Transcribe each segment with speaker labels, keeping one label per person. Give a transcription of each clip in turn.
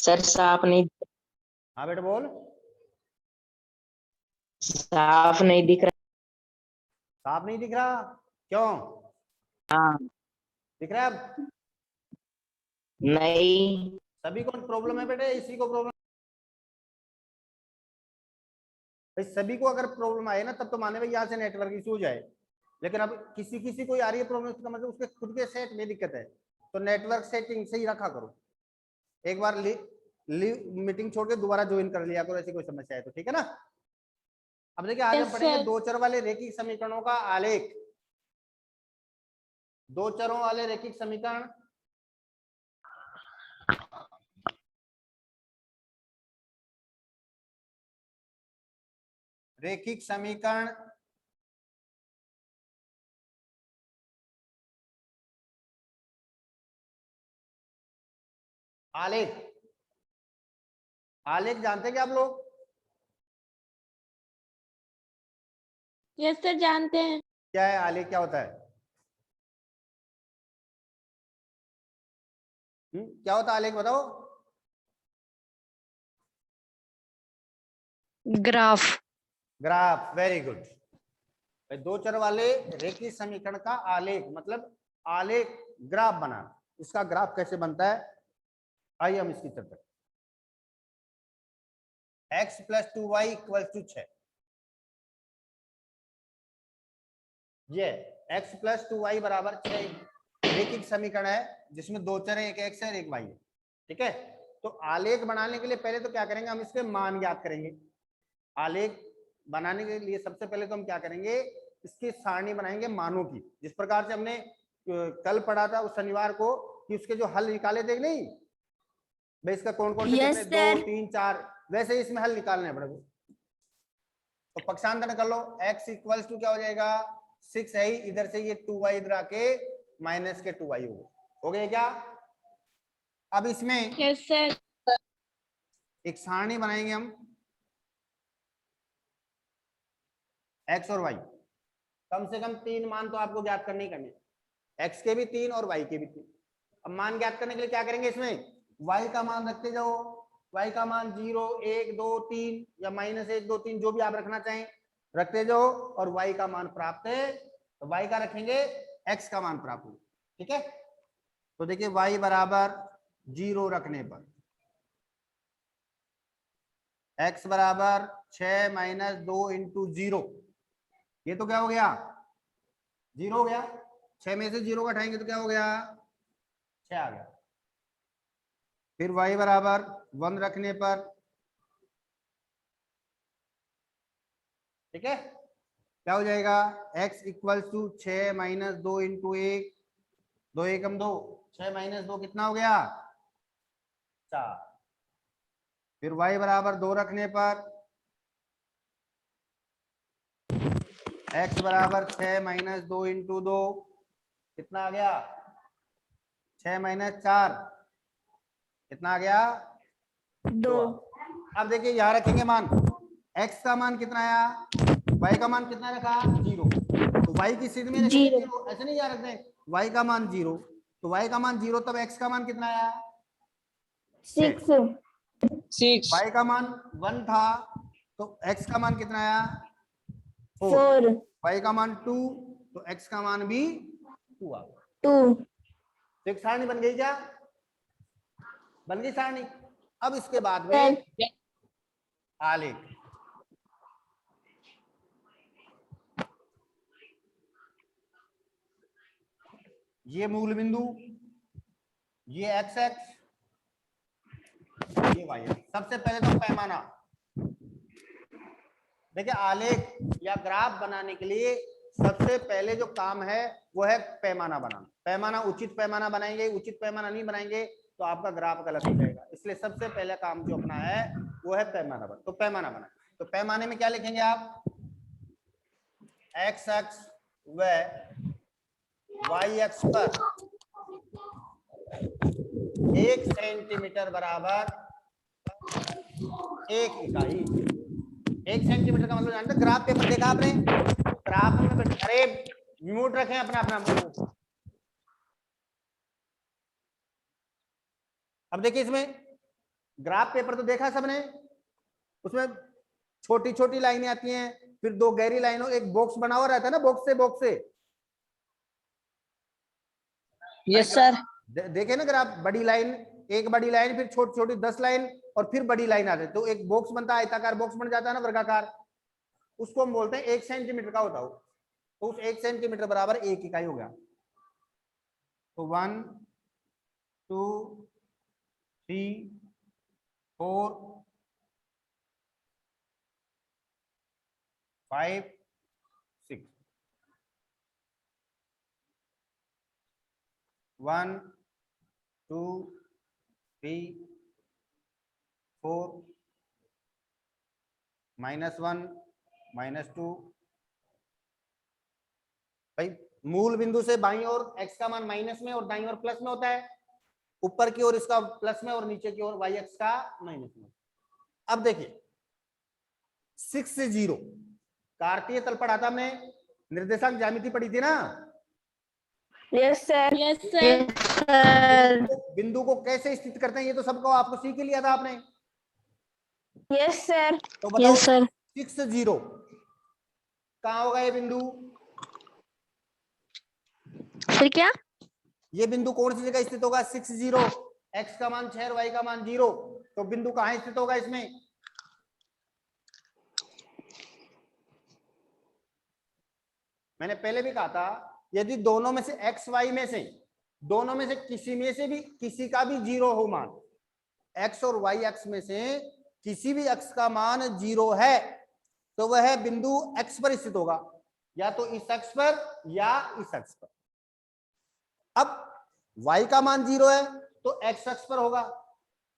Speaker 1: Sir साफ नहीं,
Speaker 2: हाँ बेटा बोल।
Speaker 1: साफ नहीं दिख रहा।
Speaker 2: साफ नहीं दिख रहा, क्यों?
Speaker 1: हाँ।
Speaker 2: दिख रहा है अब?
Speaker 1: नहीं।
Speaker 2: सभी को प्रॉब्लम है बेटे, इसी को प्रॉब्लम? भाई सभी को अगर प्रॉब्लम आए ना तब तो माने भाई यहाँ से नेटवर्क इशू हो जाए, लेकिन अब किसी किसी को आ रही है प्रॉब्लम, इसका मतलब उसके खुद के सेट में दिक्कत है। तो नेटवर्क सेटिंग सही रखा करो, एक बार मीटिंग छोड़ के दोबारा ज्वाइन कर लिया करो, ऐसी कोई समस्या है तो, ठीक है ना। अब देखिए आज हम पढ़ेंगे दो चर वाले रैखिक समीकरणों का आलेख। दो चरों वाले रैखिक समीकरण, रैखिक समीकरण आलेख। आलेख जानते हैं क्या आप लोग?
Speaker 3: यस सर, जानते हैं।
Speaker 2: क्या है आलेख, क्या होता है? क्या होता है आलेख, बताओ।
Speaker 3: ग्राफ।
Speaker 2: Graph, very good. दो चर वाले रैखिक समीकरण का आलेख मतलब आलेख, ग्राफ बनाना। इसका ग्राफ कैसे बनता है, आइए हम इसकी चर्चा। x + 2y = 6, ये x + 2y = 6 रैखिक समीकरण है जिसमें दो चर है, एक x है और एक y है, ठीक है। तो आलेख बनाने के लिए पहले तो क्या करेंगे, हम इसके मान ज्ञात करेंगे। आलेख बनाने के लिए सबसे पहले तो हम क्या करेंगे, इसकी सारणी बनाएंगे मानों की, जिस प्रकार से हमने कल पढ़ा था उस शनिवार को कि उसके जो हल निकाले थे नहीं भाई, इसका कौन कौन से कितने, 2 3 4, वैसे ही इसमें हल निकालने हैं अपने को। तो पक्षांतर कर लो, x = क्या हो जाएगा, 6 है, इधर से ये 2y इधर आके माइनस के 2y हो गए क्या। अब इसमें
Speaker 3: यस सर।
Speaker 2: एक सारणी बनाएंगे हम, x और y, कम से कम 3 मान तो आपको ज्ञात करने ही करने, x के भी 3 और y के भी 3। अब मान ज्ञात करने के लिए क्या करेंगे, इसमें y का मान रखते जाओ, y का मान 0 1 2 3 या -1 2 3 जो भी आप रखना चाहें रखते जाओ, और y का मान प्राप्त है तो y का रखेंगे, x का मान प्राप्त हो, ठीक है। तो देखिए y = 0 रखने पर x = 6 - 2 × 0, ये तो क्या हो गया, 0 हो गया। 6 में से 0 का हटाएंगे तो क्या हो गया, 6 आ गया। फिर y = 1 रखने पर, ठीक है, क्या हो जाएगा, x = 6 - 2 × 1, 2 एकम 2, 6 - 2 कितना हो गया, 4। फिर y = 2 रखने पर x = 6 - 2 × 2 कितना आ गया, 6 - 4 कितना आ गया, 2। अब देखिए यहाँ रखेंगे मान, x का मान कितना आया, y का मान कितना रखा, 0, तो y की स्थिति में रखेंगे 0, ऐसे नहीं याद रखते, y का मान 0, तो y का मान 0, तब x का मान कितना आया, 6। y का मान 1 था तो x का मान कितना आया, 4। y का मान 2 तो x का मान भी 2 आ गया। 2 तो एक सारणी बन गई, क्या बन गई सारणी। अब इसके बाद में आलेख, ये मूल बिंदु, ये x x, ये y x। सबसे पहले तो पैमाना, देखिए आलेख या ग्राफ बनाने के लिए सबसे पहले जो काम है वो है पैमाना बनाना। पैमाना उचित पैमाना बनाएंगे, उचित पैमाना नहीं बनाएंगे तो आपका ग्राफ गलत हो जाएगा। इसलिए सबसे पहले काम जो अपना है वो है पैमाना बना। तो पैमाना बना, तो पैमाने में क्या लिखेंगे आप, x अक्ष व y अक्ष पर 1 सेंटीमीटर = 1 इकाई। 1 सेंटीमीटर का मतलब जानते, ग्राफ पेपर देखा आपने, ग्राफ में, अरे म्यूट रखें अपना अपना। अब देखिए इसमें ग्राफ पेपर तो देखा सबने, उसमें छोटी छोटी लाइनें आती हैं, फिर दो गहरी लाइनों, एक बॉक्स बना हुआ रहता है ना, बॉक्स से
Speaker 1: यस सर।
Speaker 2: देखे ना ग्राफ, बड़ी लाइन, एक बड़ी लाइन, फिर छोटी छोटी 10 लाइन, और फिर बड़ी लाइन आती है, तो एक बॉक्स बनता है, आयताकार बॉक्स बन जाता है ना, वर्गाकार, उसको हम बोलते हैं 1 सेंटीमीटर का होता है। तो उस 1 सेंटीमीटर बराबर 1 इकाई हो गया। तो 1 2 3 4 5 6 1 2 3 4 -1 -2। भाई मूल बिंदु से बाईं ओर x का मान माइनस में और दाईं ओर प्लस में होता है, ऊपर की ओर इसका प्लस में और नीचे की ओर y x का माइनस में। अब देखिए 6 से 0 कार्तीय तल पढ़ा था हमने, निर्देशांक ज्यामिति पढ़ी थी ना।
Speaker 3: Yes sir.
Speaker 1: Yes sir.
Speaker 2: बिंदु को कैसे स्थित करते हैं ये तो सबको आपको सीख ही लिया था आपने।
Speaker 3: Yes sir.
Speaker 2: तो बताओ 6 0 कहाँ होगा ये बिंदु?
Speaker 3: फिर क्या?
Speaker 2: ये बिंदु कौन सी जगह स्थित होगा? 6 0, x का मान 6 और y का मान 0, तो बिंदु कहाँ स्थित होगा इसमें? मैंने पहले भी कहा था, यदि दोनों में से x y में से, दोनों में से किसी में से भी किसी का भी 0 हो मान, x और y अक्ष में से किसी भी अक्ष का मान 0 है, तो वह बिंदु x पर स्थित होगा, या तो इस अक्ष पर या इस अक्ष पर। अब y का मान 0 है तो x अक्ष पर होगा,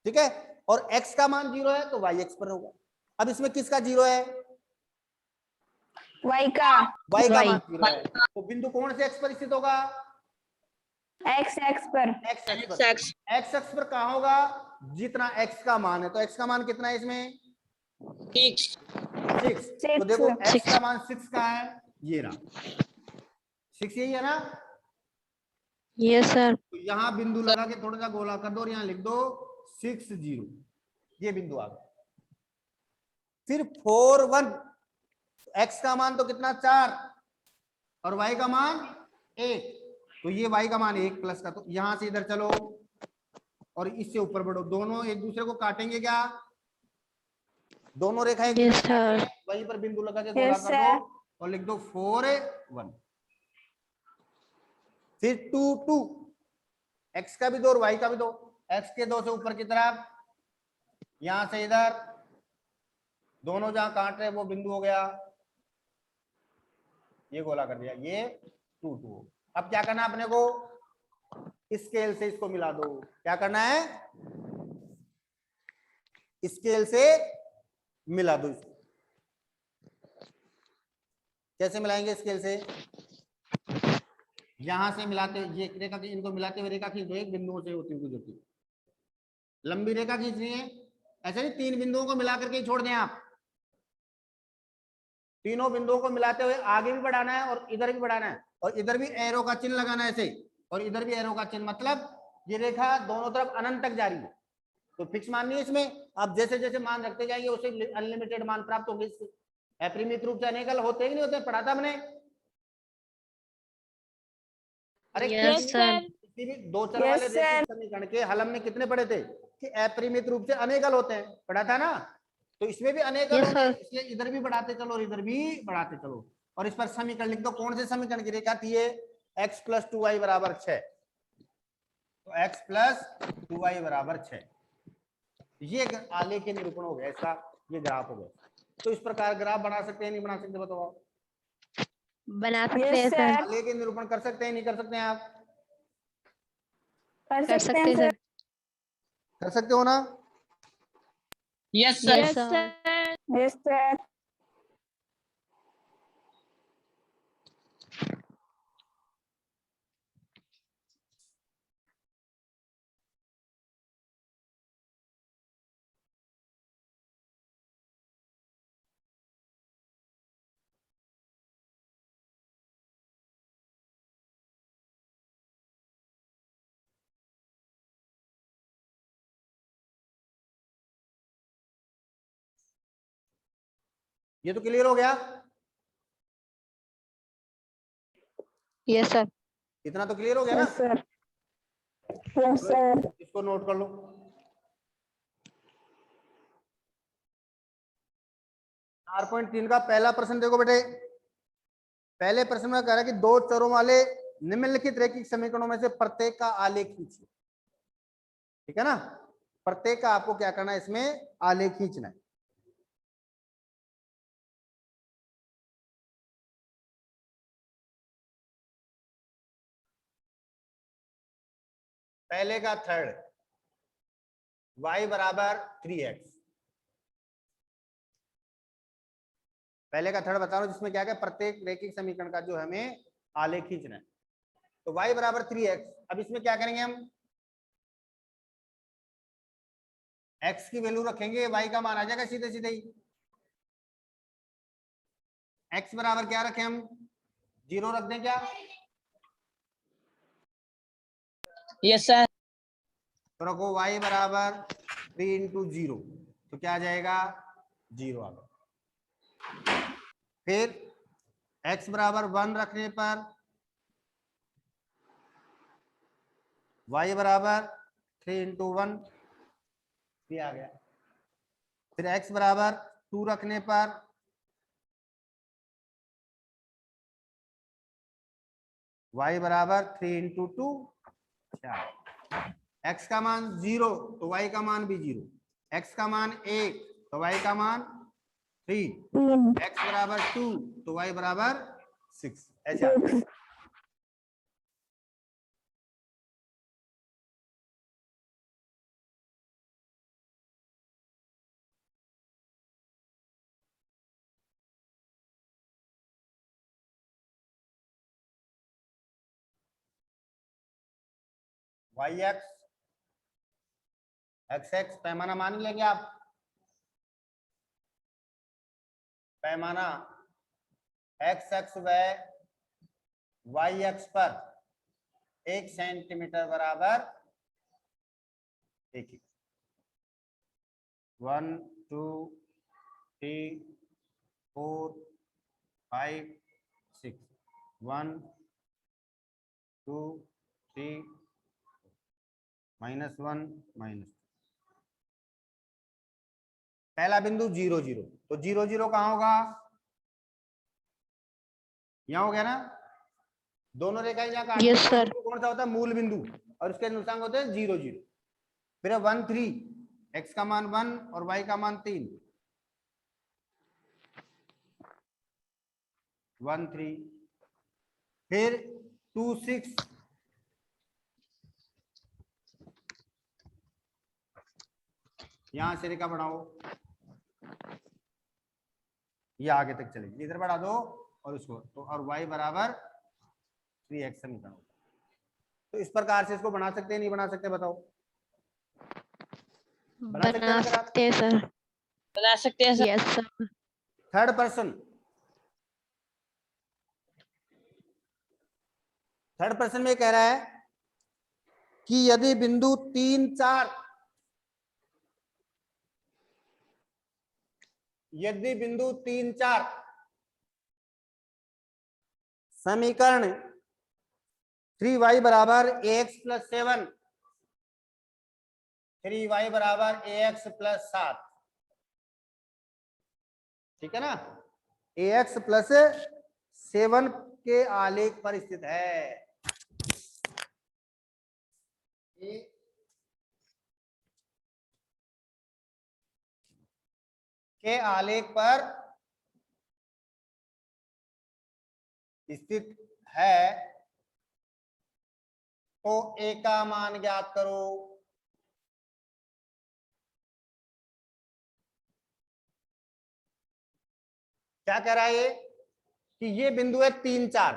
Speaker 2: ठीक है, और x का मान 0 है तो y अक्ष पर होगा। अब इसमें किसका 0 है?
Speaker 3: y का
Speaker 2: मान 0 है, तो बिंदु कौन से अक्ष पर स्थित होगा?
Speaker 3: x पर।
Speaker 2: x अक्ष पर कहां होगा? जितना x का मान है, तो x का मान कितना है इसमें? 6। तो देखो x का मान 6 का है, ये रहा 6, यही है ना।
Speaker 3: Yes sir.
Speaker 2: तो यहां बिंदु लगा के थोड़ा सा गोला कर दो और यहां लिख दो 6 0, ये बिंदु आ गया। फिर 4 1, x का मान तो कितना 4 और y का मान 1, तो ये y का मान 1 प्लस का, तो यहां से इधर चलो और इससे ऊपर बढ़ो, दोनों एक दूसरे को काटेंगे क्या? दोनों रेखा एक दूसरे को काटेंगे, वहीं पर बिंदु लगा के गोला कर दो और लिख दो 4 1। फिर 2 2, x का भी दो और y का भी दो, x के 2 से ऊपर की तरफ, यहां से इधर, दोनों जहां काट रहे वो बिंदु हो गया, ये गोला कर दिया, ये 2 2। अब क्या करना अपने को? स्केल से इसको मिला दो। क्या करना है? स्केल से मिला दो इसको। कैसे मिलाएंगे स्केल से? यहां से मिलाते, ये रेखा की, इनको मिलाते हुए रेखा खींच दो, एक बिंदुओं से होती हुई गुजरती लंबी रेखा खींचनी है। ऐसे नहीं 3 बिंदुओं को मिला करके छोड़ दें आप, तीनों बिंदुओं को मिलाते हुए आगे भी बढ़ाना है और इधर भी बढ़ाना है, और इधर भी एरो का चिन्ह लगाना है ऐसे, और इधर भी एरो का चिन्ह, मतलब ये रेखा दोनों तरफ अनंत तक जा रही है। तो फिक्स मान नहीं है इसमें, आप जैसे जैसे मान रखते जाएंगे उसे अनलिमिटेड मान प्राप्त होंगे। अपरिमित रूप से अनेकल होते ही नहीं होते, पढ़ा था हमने। अरे किसी भी दो चर वाले रैखिक समीकरण के हल हमने कितने पढ़े थे कि अपरिमित रूप से अनेकल होते हैं, पढ़ा था ना। तो इसमें भी अनेकल होंगे, इसलिए इधर भी बढ़ाते चलो और इधर भी बढ़ाते चलो, और इस पर समीकरण लिख दो। कौन से समीकरण की रेखा थी ये? x + 2y = 6, तो x + 2y = 6। ये आलेख के निरूपण हो गया इसका, ये ग्राफ हो गया। तो इस प्रकार ग्राफ बना सकते हैं नहीं बना सकते बताओ?
Speaker 3: बना सकते हैं सर।
Speaker 2: आलेख के निरूपण कर सकते हैं नहीं कर सकते हैं आप?
Speaker 3: कर सकते हैं सर।
Speaker 2: कर सकते हो ना?
Speaker 1: Yes sir.
Speaker 3: Yes sir.
Speaker 2: ये तो क्लियर हो गया,
Speaker 3: यस सर।
Speaker 2: इतना तो क्लियर हो गया ना।
Speaker 3: Yes sir. Yes sir.
Speaker 2: इसको नोट कर लो। 4.3 का पहला प्रश्न देखो बेटे। पहले प्रश्न में कह रहा है कि दो चरों वाले निम्नलिखित रैखिक समीकरणों में से प्रत्येक का आलेख खींचिए। ठीक है ना, प्रत्येक का आपको क्या करना है, इसमें आलेख खींचना है। पहले का थर्ड, y बराबर 3x। पहले का थर्ड बता रहा हूं, जिसमें क्या क्या प्रत्येक रैखिक समीकरण का जो हमें आलेख खींचना है। तो y बराबर 3x। अब इसमें क्या करेंगे हम, x की वैल्यू रखेंगे, y का मान आ जाएगा सीधे सीधे ही। x बराबर क्या रखें हम, 0 रख दें क्या?
Speaker 1: Yes sir.
Speaker 2: तो रखो y बराबर 3 इंटू 0, तो क्या आ जाएगा, 0 आ गया। फिर x बराबर 1 रखने पर y बराबर 3 इंटू 1 भी आ गया। फिर x बराबर 2 रखने पर y बराबर 3 इंटू 2, x का मान 0 तो y का मान भी 0, x का मान 1 तो y का मान 3, x बराबर 2 तो y बराबर 6। ऐसे आ गया। yx xx पैमाना मान लेंगे आप, पैमाना xx व yx पर 1 सेंटीमीटर बराबर 1। 1 2 3 4 5 6 1 2 3 -1 -2। पहला बिंदु 0 0, तो 0 0 कहाँ होगा, यहाँ हो गया ना। दोनों रेखाएं जहाँ काटती
Speaker 3: यस
Speaker 2: हैं,
Speaker 3: सर।
Speaker 2: बिंदु कौन सा होता है, मूल बिंदु, और उसके अनुसार होते हैं 0 0। फिर 1 3, x का मान 1 और y का मान 3, 1 3। फिर 2 6, यहां से रेखा बढ़ाओ, ये आगे तक चलेगी, इधर बढ़ा दो और उसको तो, और y बराबर 3x समीकरण। तो इस प्रकार से इसको बना सकते हैं, नहीं बना सकते, बताओ। बना सकते हैं
Speaker 3: बना
Speaker 2: ना सर आप?
Speaker 3: सकते हैं सर।
Speaker 1: बना सकते हैं sir.
Speaker 3: Yes sir.
Speaker 2: Third person, third person में कह रहा है कि यदि बिंदु 3 4, यदि बिंदु 3 4 समीकरण 3y बराबर ax प्लस 7, 3y बराबर ax प्लस 7, ठीक है ना, ax प्लस 7 के आलेख पर स्थित है। के आलेख पर स्थित है, तो a का मान ज्ञात करो। क्या कह रहा है ये, कि ये बिंदु है 3 4,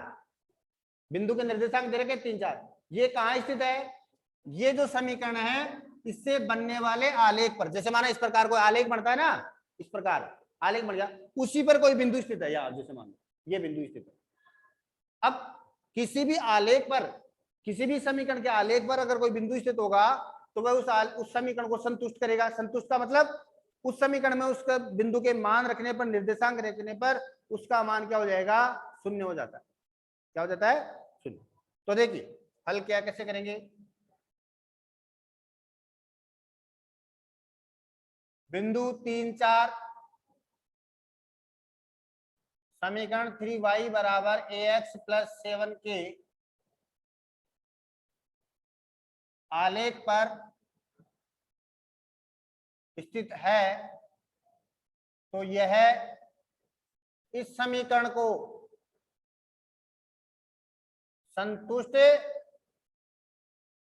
Speaker 2: बिंदु के निर्देशांक दे रखे 3 4, ये कहां स्थित है, ये जो समीकरण है इससे बनने वाले आलेख पर, जैसे माना इस प्रकार कोई आलेख बनता है ना, इस प्रकार आलेख बन गया, उसी पर कोई बिंदु स्थित है यार, जैसे मान ये बिंदु स्थित है। अब किसी भी आलेख पर, किसी भी समीकरण के आलेख पर अगर कोई बिंदु स्थित होगा तो वह उस समीकरण को संतुष्ट करेगा। संतुष्ट का मतलब उस समीकरण में उसका बिंदु के मान रखने पर, निर्देशांक रखने पर उसका मान क्या हो जाएगा, शून्य हो जाता है। क्या हो जाता है, शून्य। तो देखिए हल क्या कैसे करेंगे, बिंदु 3 4, समीकरण 3y बराबर ax प्लस 7 के आलेख पर स्थित है, तो यह इस समीकरण को संतुष्ट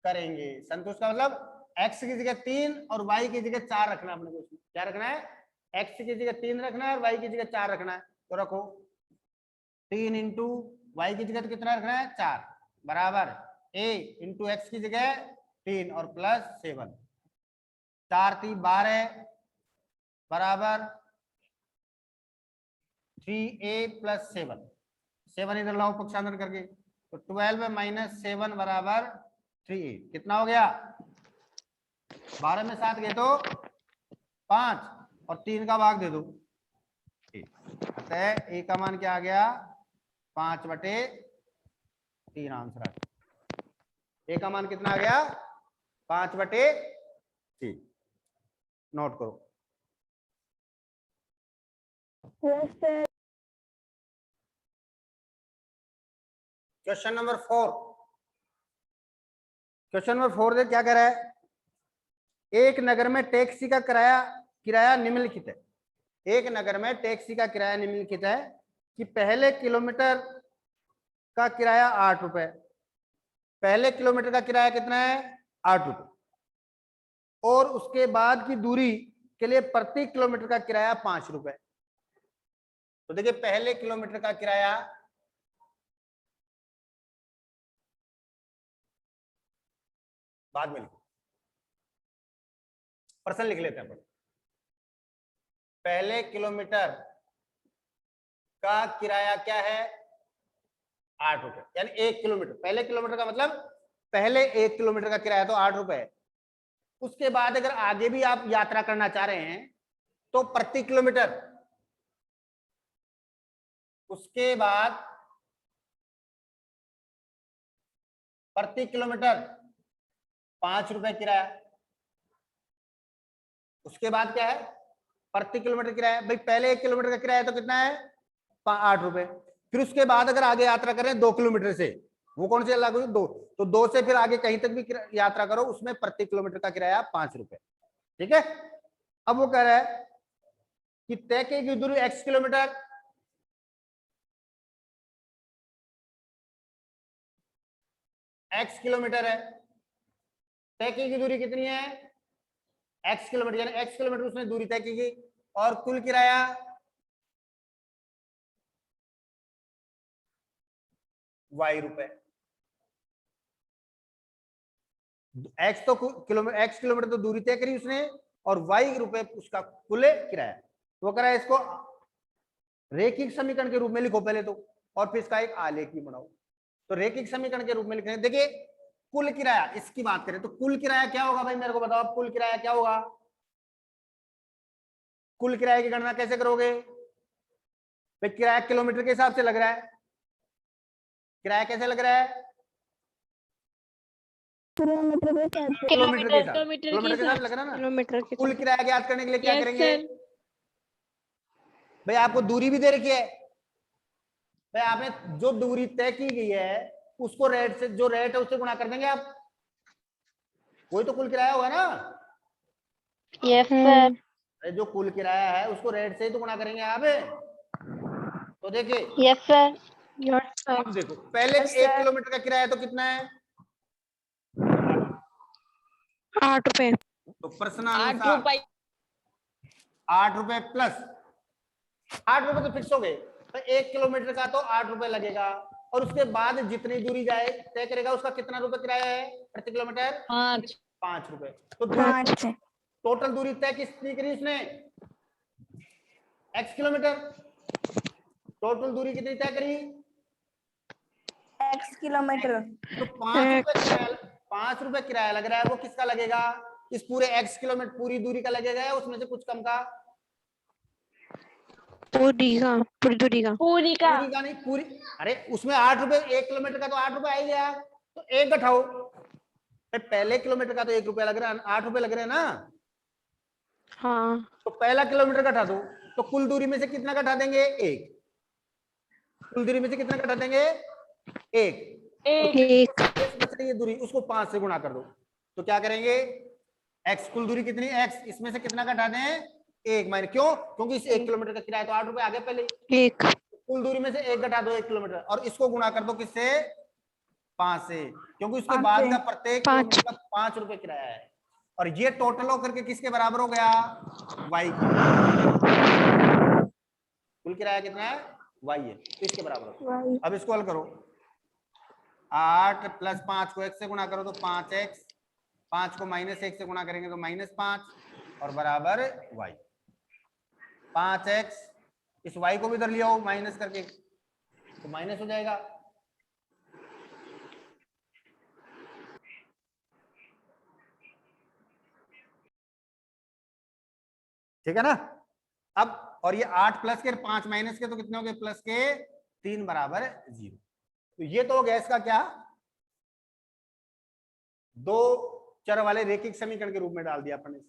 Speaker 2: करेंगे। संतुष्ट का मतलब x की जगह 3 और y की जगह 4 रखना है अपने को। क्या रखना है, x की जगह 3 रखना है और y की जगह 4 रखना है। तो रखो 3 इंटू वाई की जगह कितना रखना है, 4 बराबर a इंटू एक्स की जगह 3 और प्लस 7, 4 3 12 बराबर 3a प्लस 7, 7 इधर लाओ पक्षांतर करके, तो 12 माइनस 7 बराबर 3a। कितना हो गया, 12 में 7 गए तो 5 और 3 का भाग दे दो। अतः a का मान क्या आ गया, 5/3 आंसर आ गया। a का मान कितना आ गया, 5/3। नोट करो।
Speaker 3: Yes, sir.
Speaker 2: Question number 4, question number 4 क्या कह रहा है, एक नगर में टैक्सी का किराया निम्नलिखित है। एक नगर में टैक्सी का किराया निम्नलिखित है कि पहले किलोमीटर का किराया 8 रुपए, पहले किलोमीटर का किराया कितना है, 8 रुपए, और उसके बाद की दूरी के लिए प्रति किलोमीटर का किराया 5 रुपए। तो देखिए पहले किलोमीटर का किराया बाद में लिखो, प्रश्न लिख लेते हैं। पहले किलोमीटर का किराया क्या है, 8 रुपए, यानी 1 किलोमीटर। पहले किलोमीटर का मतलब पहले 1 किलोमीटर का किराया तो 8 रुपए है। उसके बाद अगर आगे भी आप यात्रा करना चाह रहे हैं तो प्रति किलोमीटर, उसके बाद प्रति किलोमीटर 5 रुपए किराया। उसके बाद क्या है, प्रति किलोमीटर किराया, भाई पहले 1 किलोमीटर का किराया तो कितना है, 8 रुपए। फिर उसके बाद अगर आगे यात्रा करें 2 किलोमीटर से, वो कौन से लागू, 2, तो 2 से फिर आगे कहीं तक भी यात्रा करो, उसमें प्रति किलोमीटर का किराया 5 रुपए। ठीक है। अब वो कह रहा है कि तय की दूरी x किलोमीटर, x किलोमीटर है, तय की दूरी कितनी है, x किलोमीटर, यानी x किलोमीटर उसने दूरी तय की, और कुल किराया y रुपए। x तो किलोमीटर, x किलोमीटर तो दूरी तय करी उसने, और y रुपए उसका कुल किराया। वो कह रहा है इसको रेखिक समीकरण के रूप में लिखो पहले तो, और फिर इसका एक आलेख भी बनाओ। तो रेखिक समीकरण के रूप में लिखने, देखिए कुल किराया, इसकी बात करें तो कुल किराया क्या होगा भाई, मेरे को बताओ कुल किराया क्या होगा। कुल किराए की गणना कैसे करोगे भाई, किराया किलोमीटर के हिसाब से लग रहा है, किराया कैसे लग रहा है,
Speaker 3: किलोमीटर के साथ,
Speaker 2: किलोमीटर के साथ लग रहा है ना।
Speaker 3: किलोमीटर के
Speaker 2: कुल किराया ज्ञात करने के लिए क्या
Speaker 1: Yes,
Speaker 2: करेंगे
Speaker 1: sir.
Speaker 2: भाई, आपको दूरी भी दे रखी है भाई, आपने जो दूरी तय की गई है उसको रेट से, जो रेट है उससे गुणा कर देंगे आप, वही तो कुल किराया होगा ना।
Speaker 3: यस सर,
Speaker 2: जो कुल किराया है उसको रेट से ही तो गुणा करेंगे आप। तो देखिए
Speaker 3: यस सर, यस सर,
Speaker 2: अब देखो पहले 1 किलोमीटर का किराया तो कितना है,
Speaker 3: 8 रुपए।
Speaker 2: तो प्रश्न
Speaker 1: 8
Speaker 2: अनुसार
Speaker 1: रुपए
Speaker 2: 8 रुपए प्लस 8 रुपए तो फिक्स हो गए, तो 1 किलोमीटर का तो 8 रुपए लगेगा, और उसके बाद जितनी दूरी जाए तय करेगा उसका कितना रुपए किराया है प्रति किलोमीटर, 5 रुपए। तो टोटल दूरी तय कितनी करी उसने, x किलोमीटर, टोटल दूरी कितनी तय करी,
Speaker 3: x किलोमीटर।
Speaker 2: तो 5 रुपए किराया लग रहा है, वो किसका लगेगा, इस पूरे x किलोमीटर पूरी दूरी का लगेगा या उसमें से कुछ कम का?
Speaker 3: पूरी का, पूरी दूरी का।
Speaker 2: पूरी का नहीं, पूरी। अरे उसमें 8 रुपए, 1 किलोमीटर का तो 8 रुपए आ ही गया, तो एक घटाओ। पहले किलोमीटर का तो 1 रुपया लग रहा है, 8 रुपए लग रहे हैं ना।
Speaker 3: हाँ।
Speaker 2: तो पहला किलोमीटर घटा दो, तो कुल दूरी में से कितना घटा देंगे? 1। कुल दूरी में से कितना घटा देंगे? 1।
Speaker 3: एक।
Speaker 2: बच रही है दूरी, उसको 5 से गुणा कर दो। तो क्या करेंगे? x कुल दूरी कितनी? x, इसमें से कितना घटा दें? 1 माइनस, क्यों? क्योंकि इस 1 किलोमीटर का किराया तो 8 रुपए आ गया पहले।
Speaker 3: एक।
Speaker 2: कुल दूरी में से 1 घटा दो 1 किलोमीटर, और इसको गुणा कर दो किससे? 5 से, क्योंकि उसके बाद का प्रत्येक किलोमीटर का 5 रुपए किराया है। और ये टोटल होकर के किसके बराबर हो गया? y की। कुल किराया कितना है? y है, तो इसके बराबर हो। अब इसको हल करो। 8 प्लस 5 को x से गुणा करो तो 5x, 5 को माइनस 1 से गुणा करेंगे तो -5, और बराबर y। 5x, इस y को भी इधर लिया हो माइनस करके, तो माइनस हो जाएगा। ठीक है ना? अब और ये 8 प्लस के 5 माइनस के तो कितने हो गए? प्लस के 3 बराबर 0। तो ये तो हो गया इसका क्या? दो चर वाले रेखिक समीकरण के रूप में डाल दिया अपन ने।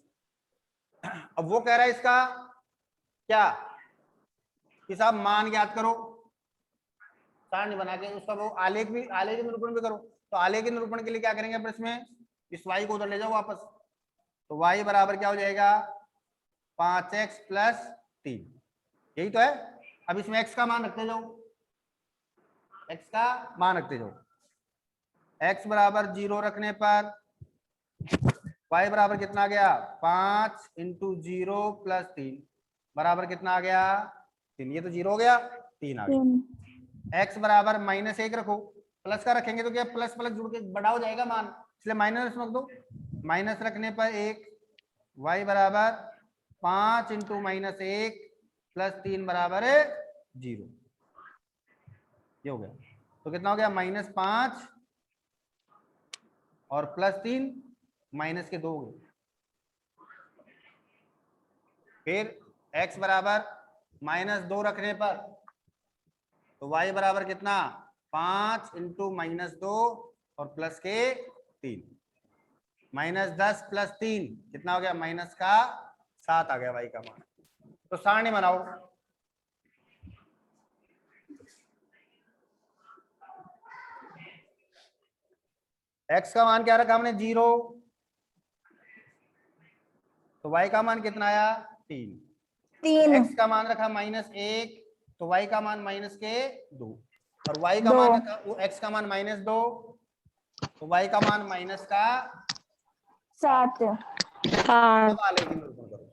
Speaker 2: अब वो कह रहा है इसका क्या कि साहब मान ज्ञात करो, सारणी बना के उसका वो आलेख निरूपण भी करो। तो आलेख के निरूपण के लिए क्या करेंगे अपन इसमें? इस y को उधर ले जाओ वापस, तो y बराबर क्या हो जाएगा? 5x प्लस 3, यही तो है। अब इसमें x का मान रखते जाओ, x का मान रखते जाओ। x बराबर 0 रखने पर y बराबर कितना आ गया? 5 इंटू 0 प्लस 3 बराबर कितना आ गया? 3। ये तो 0 हो गया, 3 आ गया। x बराबर -1 रखो, प्लस का रखेंगे तो क्या प्लस प्लस जुड़ के बड़ा हो जाएगा मान, इसलिए माइनस रख दो। माइनस रखने पर 1, y बराबर 5 इंटू -1 प्लस 3 बराबर 0। ये हो गया, तो कितना हो गया? -5 और प्लस 3 माइनस के 2 हो गए। फिर x बराबर -2 रखने पर तो y बराबर कितना? 5 इंटू -2 और प्लस के 3, -10 प्लस 3 कितना हो गया? माइनस का 7 आ गया y का मान। तो सारणी बनाओ। x का मान क्या रखा हमने? 0, तो y का मान कितना आया? 3। x का मान रखा -1, तो y का मान -2, और y का मान रखा वो x का मान -2, तो y का मान -7। अब आलेख निरूपण करो।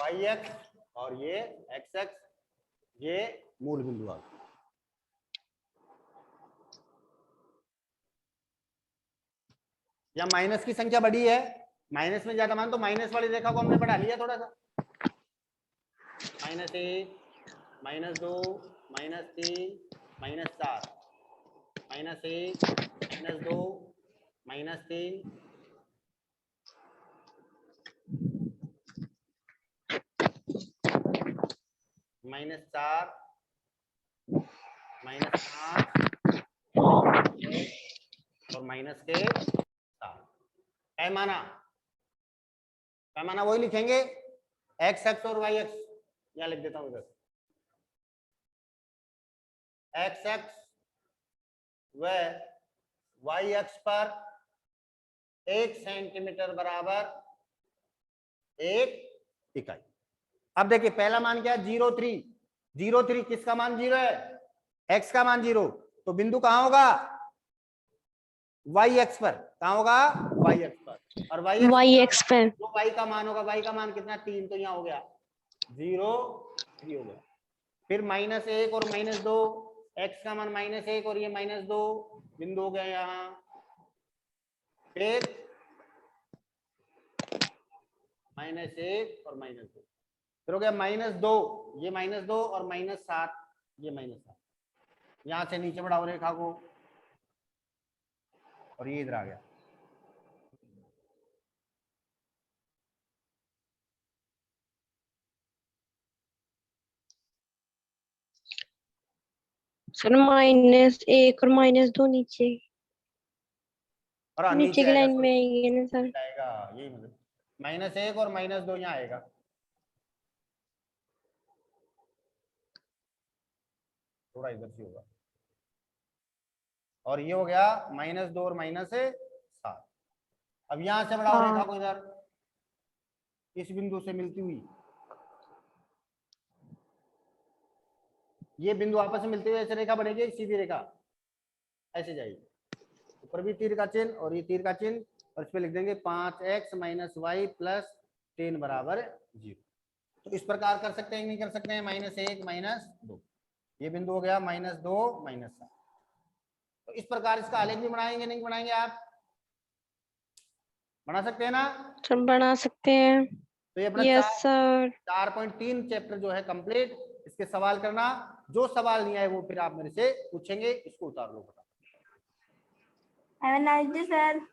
Speaker 2: y x और ये x x, ये मूल बिंदु आ गए। या माइनस की संख्या बड़ी है, माइनस में ज्यादा मान, तो माइनस वाली रेखा को हमने बढ़ा लिया थोड़ा सा। -1, -2, -3, -4, -1, -2, -3, -4, -5 और माइनस के 7। पैमाना वही लिखेंगे, x x और y x। यहाँ लिख देता हूं इधर, x x व y x पर 1 सेंटीमीटर बराबर 1 इकाई। अब देखिए पहला मान क्या है? 0,3। 0,3 किसका मान 0 है? x का मान 0, तो बिंदु कहां होगा? y x पर। कहां होगा? y x पर। और y x पर जो y का मान होगा, y का मान कितना? 3, तो यहाँ हो गया 0,3 हो गया। फिर -1 और -2, x का मान -1 और ये -2 बिंदु हो गया यहाँ। फिर -1 और -2, फिर हो गया -2, ये -2 और -7, ये -7, यहां से नीचे बढ़ाओ रेखा को और ये इधर आ गया।
Speaker 3: सर -1 और -2 नीचे
Speaker 2: और हाँ,
Speaker 3: नीचे की
Speaker 2: आएगा,
Speaker 3: लाइन में आएंगे ना सर।
Speaker 2: आएगा, यही मतलब -1 और -2 यहाँ आएगा। थोड़ा इधर से होगा, और ये हो गया -2 और -7। अब यहां से बढ़ाओ रेखा
Speaker 3: हाँ
Speaker 2: को इधर, इस बिंदु से मिलती हुई, ये बिंदु आपस में मिलते हुए ऐसे रेखा बनेगी, सीधी रेखा ऐसे जाएगी, ऊपर भी तीर का चिन्ह और ये तीर का चिन्ह, और इस पे लिख देंगे 5x - y + 10 = 0। तो इस प्रकार कर सकते हैं, नहीं कर सकते हैं, -1 -2, ये बिंदु हो गया -2 -7। तो इस प्रकार इसका आलेख भी बनाएंगे, नहीं बनाएंगे आप? बना सकते हैं ना?
Speaker 3: सर बना सकते हैं।
Speaker 2: तो ये अपना
Speaker 3: यस सर।
Speaker 2: 4.3 चैप्टर जो है कंप्लीट। इसके सवाल करना, जो सवाल नहीं आए वो फिर आप मेरे से पूछेंगे, इसको उतार लो।
Speaker 4: Have a nice day, sir.